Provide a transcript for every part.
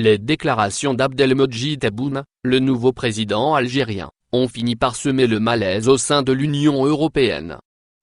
Les déclarations d'Abdelmodjid Tebboune, le nouveau président algérien, ont fini par semer le malaise au sein de l'Union européenne.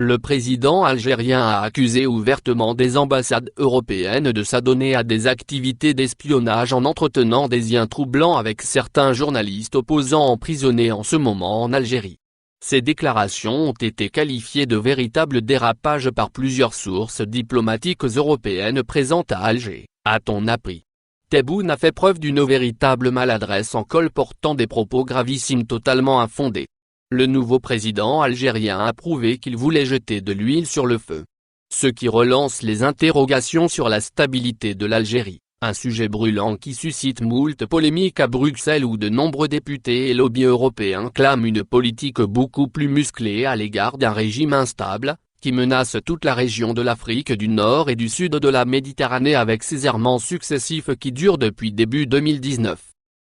Le président algérien a accusé ouvertement des ambassades européennes de s'adonner à des activités d'espionnage en entretenant des liens troublants avec certains journalistes opposants emprisonnés en ce moment en Algérie. Ces déclarations ont été qualifiées de véritables dérapages par plusieurs sources diplomatiques européennes présentes à Alger, a-t-on appris. Tebboune a fait preuve d'une véritable maladresse en colportant des propos gravissimes totalement infondés. Le nouveau président algérien a prouvé qu'il voulait jeter de l'huile sur le feu. Ce qui relance les interrogations sur la stabilité de l'Algérie, un sujet brûlant qui suscite moult polémiques à Bruxelles où de nombreux députés et lobbies européens clament une politique beaucoup plus musclée à l'égard d'un régime instable, qui menace toute la région de l'Afrique du Nord et du Sud de la Méditerranée avec ses errements successifs qui durent depuis début 2019.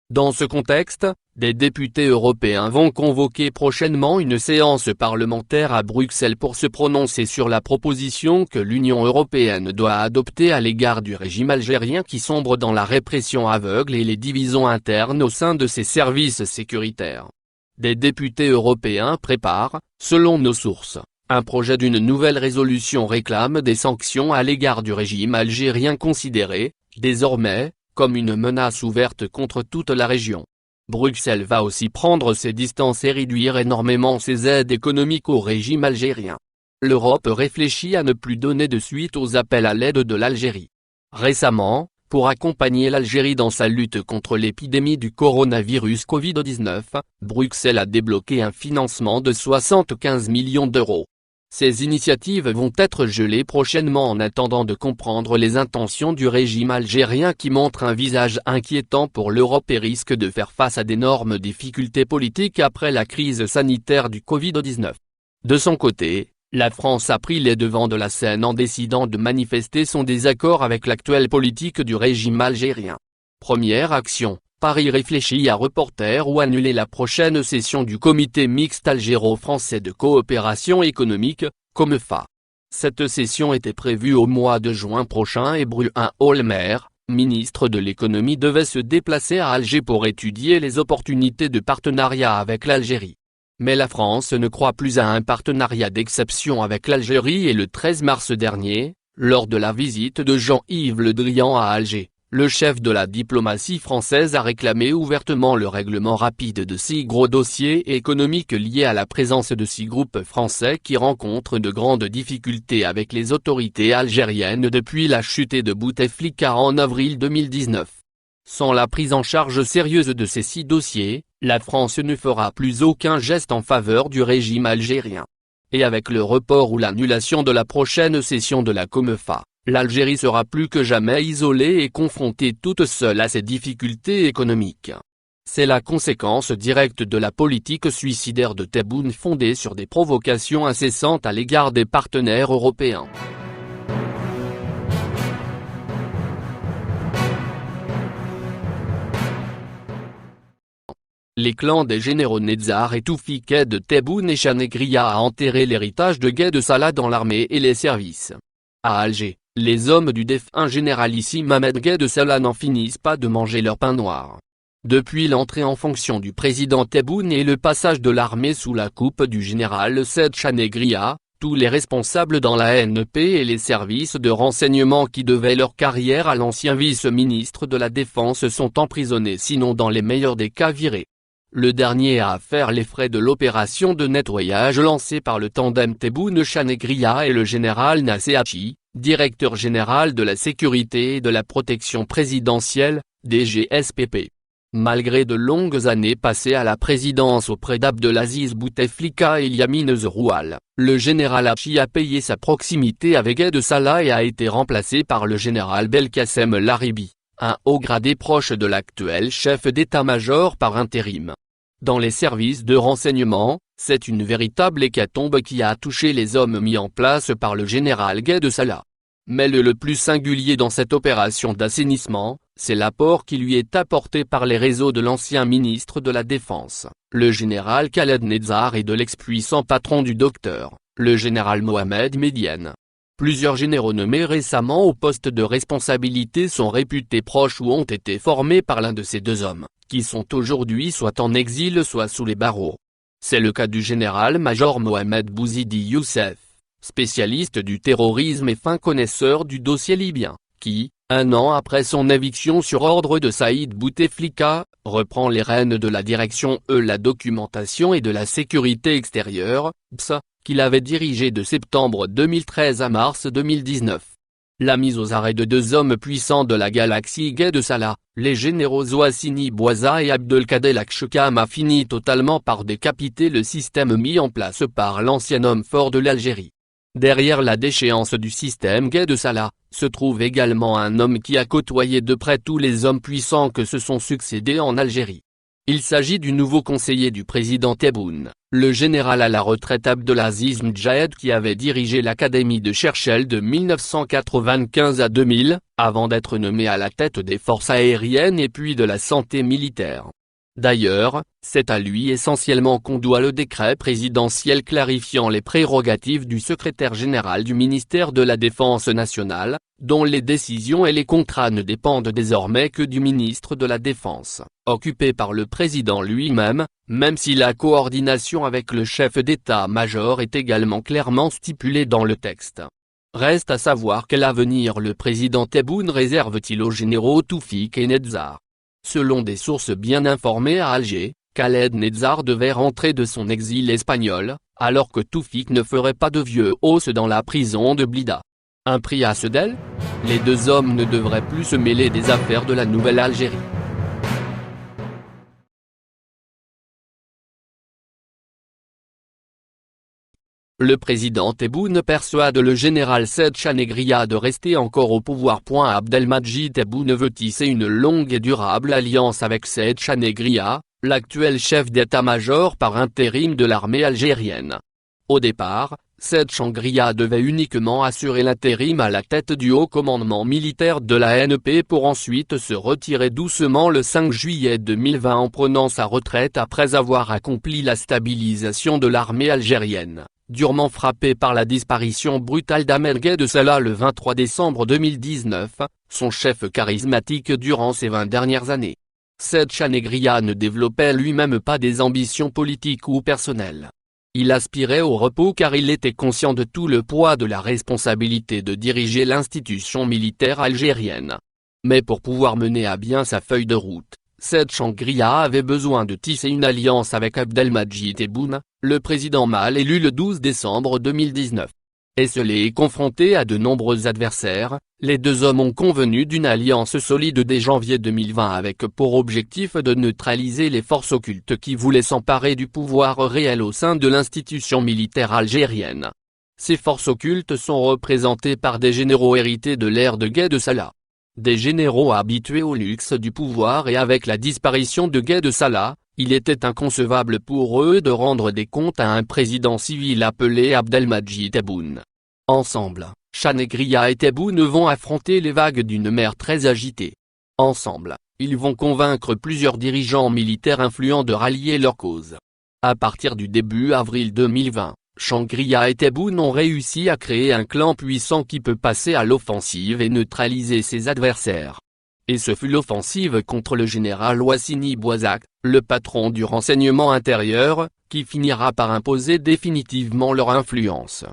Dans ce contexte, des députés européens vont convoquer prochainement une séance parlementaire à Bruxelles pour se prononcer sur la proposition que l'Union européenne doit adopter à l'égard du régime algérien qui sombre dans la répression aveugle et les divisions internes au sein de ses services sécuritaires. Des députés européens préparent, selon nos sources, un projet d'une nouvelle résolution réclame des sanctions à l'égard du régime algérien considéré, désormais, comme une menace ouverte contre toute la région. Bruxelles va aussi prendre ses distances et réduire énormément ses aides économiques au régime algérien. L'Europe réfléchit à ne plus donner de suite aux appels à l'aide de l'Algérie. Récemment, pour accompagner l'Algérie dans sa lutte contre l'épidémie du coronavirus Covid-19, Bruxelles a débloqué un financement de 75 millions d'euros. Ces initiatives vont être gelées prochainement en attendant de comprendre les intentions du régime algérien qui montre un visage inquiétant pour l'Europe et risque de faire face à d'énormes difficultés politiques après la crise sanitaire du Covid-19. De son côté, la France a pris les devants de la scène en décidant de manifester son désaccord avec l'actuelle politique du régime algérien. Première action. Paris réfléchit à reporter ou annuler la prochaine session du comité mixte algéro-français de coopération économique, COMEFA. Cette session était prévue au mois de juin prochain et Bruno Le Maire, ministre de l'économie, devait se déplacer à Alger pour étudier les opportunités de partenariat avec l'Algérie. Mais la France ne croit plus à un partenariat d'exception avec l'Algérie et le 13 mars dernier, lors de la visite de Jean-Yves Le Drian à Alger, le chef de la diplomatie française a réclamé ouvertement le règlement rapide de 6 gros dossiers économiques liés à la présence de 6 groupes français qui rencontrent de grandes difficultés avec les autorités algériennes depuis la chute de Bouteflika en avril 2019. Sans la prise en charge sérieuse de ces 6 dossiers, la France ne fera plus aucun geste en faveur du régime algérien. Et avec le report ou l'annulation de la prochaine session de la COMEFA, l'Algérie sera plus que jamais isolée et confrontée toute seule à ses difficultés économiques. C'est la conséquence directe de la politique suicidaire de Tebboune fondée sur des provocations incessantes à l'égard des partenaires européens. Les clans des généraux Netzar et Toufik de Tebboune et Chanegria a enterré l'héritage de Gué de Salah dans l'armée et les services. À Alger, les hommes du défunt généralissime Ahmed Gué de Salah n'en finissent pas de manger leur pain noir. Depuis l'entrée en fonction du président Tebboune et le passage de l'armée sous la coupe du général Said Chanegria, tous les responsables dans la ANP et les services de renseignement qui devaient leur carrière à l'ancien vice-ministre de la Défense sont emprisonnés, sinon dans les meilleurs des cas virés. Le dernier a à faire les frais de l'opération de nettoyage lancée par le tandem Tebboune-Chanegria et le général Nassé Hachi, directeur général de la sécurité et de la protection présidentielle, DGSPP. Malgré de longues années passées à la présidence auprès d'Abdelaziz Bouteflika et Yamine Zroual, le général Hachi a payé sa proximité avec Gué de Salah et a été remplacé par le général Belkacem Laribi, un haut gradé proche de l'actuel chef d'état-major par intérim. Dans les services de renseignement, c'est une véritable hécatombe qui a touché les hommes mis en place par le général Gué de Salah. Mais le plus singulier dans cette opération d'assainissement, c'est l'apport qui lui est apporté par les réseaux de l'ancien ministre de la Défense, le général Khaled Netzar et de l'ex-puissant patron du docteur, le général Mohamed Medienne. Plusieurs généraux nommés récemment au poste de responsabilité sont réputés proches ou ont été formés par l'un de ces deux hommes, qui sont aujourd'hui soit en exil soit sous les barreaux. C'est le cas du général-major Mohamed Bouzidi Youssef, spécialiste du terrorisme et fin connaisseur du dossier libyen, qui, un an après son éviction sur ordre de Saïd Bouteflika, reprend les rênes de la direction la documentation et de la sécurité extérieure, BSA, qu'il avait dirigé de septembre 2013 à mars 2019. La mise aux arrêts de deux hommes puissants de la galaxie Gué de Salah, les généraux Ouassini Bouaza et Abdelkader Chekam a fini totalement par décapiter le système mis en place par l'ancien homme fort de l'Algérie. Derrière la déchéance du système Gué de Salah, se trouve également un homme qui a côtoyé de près tous les hommes puissants que se sont succédés en Algérie. Il s'agit du nouveau conseiller du président Tebboune, le général à la retraite Abdelaziz Mdjahed qui avait dirigé l'académie de Cherchell de 1995 à 2000, avant d'être nommé à la tête des forces aériennes et puis de la santé militaire. D'ailleurs, c'est à lui essentiellement qu'on doit le décret présidentiel clarifiant les prérogatives du secrétaire général du ministère de la Défense nationale, dont les décisions et les contrats ne dépendent désormais que du ministre de la Défense, occupé par le président lui-même, même si la coordination avec le chef d'état-major est également clairement stipulée dans le texte. Reste à savoir quel avenir le président Tebboune réserve-t-il aux généraux Toufik et Netzar. Selon des sources bien informées à Alger, Khaled Netzar devait rentrer de son exil espagnol, alors que Toufik ne ferait pas de vieux os dans la prison de Blida. Un prix à Sedel ? Les deux hommes ne devraient plus se mêler des affaires de la Nouvelle-Algérie. Le président Tebboune persuade le général Saïd Chanegria de rester encore au pouvoir. Abdelmadjid Tebboune veut tisser une longue et durable alliance avec Saïd Chanegria, l'actuel chef d'état-major par intérim de l'armée algérienne. Au départ, Saïd Chanegria devait uniquement assurer l'intérim à la tête du haut commandement militaire de la ANP pour ensuite se retirer doucement le 5 juillet 2020 en prenant sa retraite après avoir accompli la stabilisation de l'armée algérienne, durement frappé par la disparition brutale d'Ahmed Gué de Salah le 23 décembre 2019, son chef charismatique durant ces 20 dernières années. Saïd Chanegria ne développait lui-même pas des ambitions politiques ou personnelles. Il aspirait au repos car il était conscient de tout le poids de la responsabilité de diriger l'institution militaire algérienne. Mais pour pouvoir mener à bien sa feuille de route, Saïd Chanegria avait besoin de tisser une alliance avec Abdelmadjid Tebboune, le président mal élu le 12 décembre 2019. Esselé et confronté à de nombreux adversaires, les deux hommes ont convenu d'une alliance solide dès janvier 2020 avec pour objectif de neutraliser les forces occultes qui voulaient s'emparer du pouvoir réel au sein de l'institution militaire algérienne. Ces forces occultes sont représentées par des généraux hérités de l'ère de Gué de Salah. Des généraux habitués au luxe du pouvoir et avec la disparition de Gué de Salah, il était inconcevable pour eux de rendre des comptes à un président civil appelé Abdelmadjid Tebboune. Ensemble, Chanegria et Tebboune vont affronter les vagues d'une mer très agitée. Ensemble, ils vont convaincre plusieurs dirigeants militaires influents de rallier leur cause. À partir du début avril 2020, Chanegria et Tebboune ont réussi à créer un clan puissant qui peut passer à l'offensive et neutraliser ses adversaires. Et ce fut l'offensive contre le général Ouassini Bouaza, le patron du renseignement intérieur, qui finira par imposer définitivement leur influence.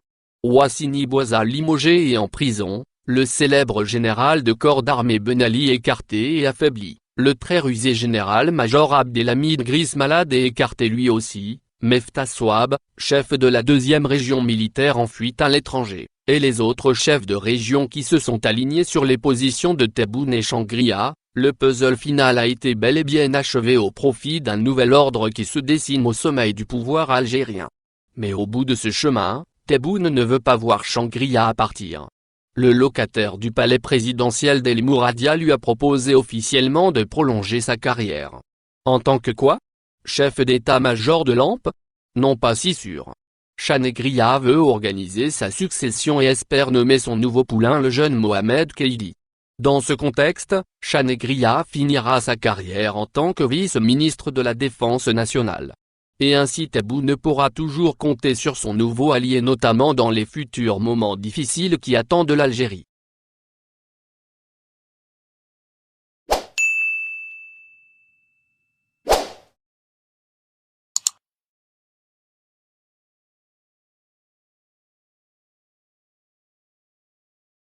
Ouassini Bouaza limogé et en prison, le célèbre général de corps d'armée Ben Ali écarté et affaibli, le très rusé général-major Abdelhamid Gris malade et écarté lui aussi, Meftah Souab, chef de la 2e région militaire en fuite à l'étranger, et les autres chefs de région qui se sont alignés sur les positions de Tebboune et Chanegria, le puzzle final a été bel et bien achevé au profit d'un nouvel ordre qui se dessine au sommet du pouvoir algérien. Mais au bout de ce chemin, Tebboune ne veut pas voir Chanegria partir. Le locataire du palais présidentiel d'El Mouradia lui a proposé officiellement de prolonger sa carrière. En tant que quoi ? Chef d'état-major de l'ANP ? Non, pas si sûr. Chanegria veut organiser sa succession et espère nommer son nouveau poulain le jeune Mohamed Keïdi. Dans ce contexte, Chanegria finira sa carrière en tant que vice-ministre de la Défense nationale. et ainsi Tebboune pourra toujours compter sur son nouveau allié notamment dans les futurs moments difficiles qui attendent l'Algérie.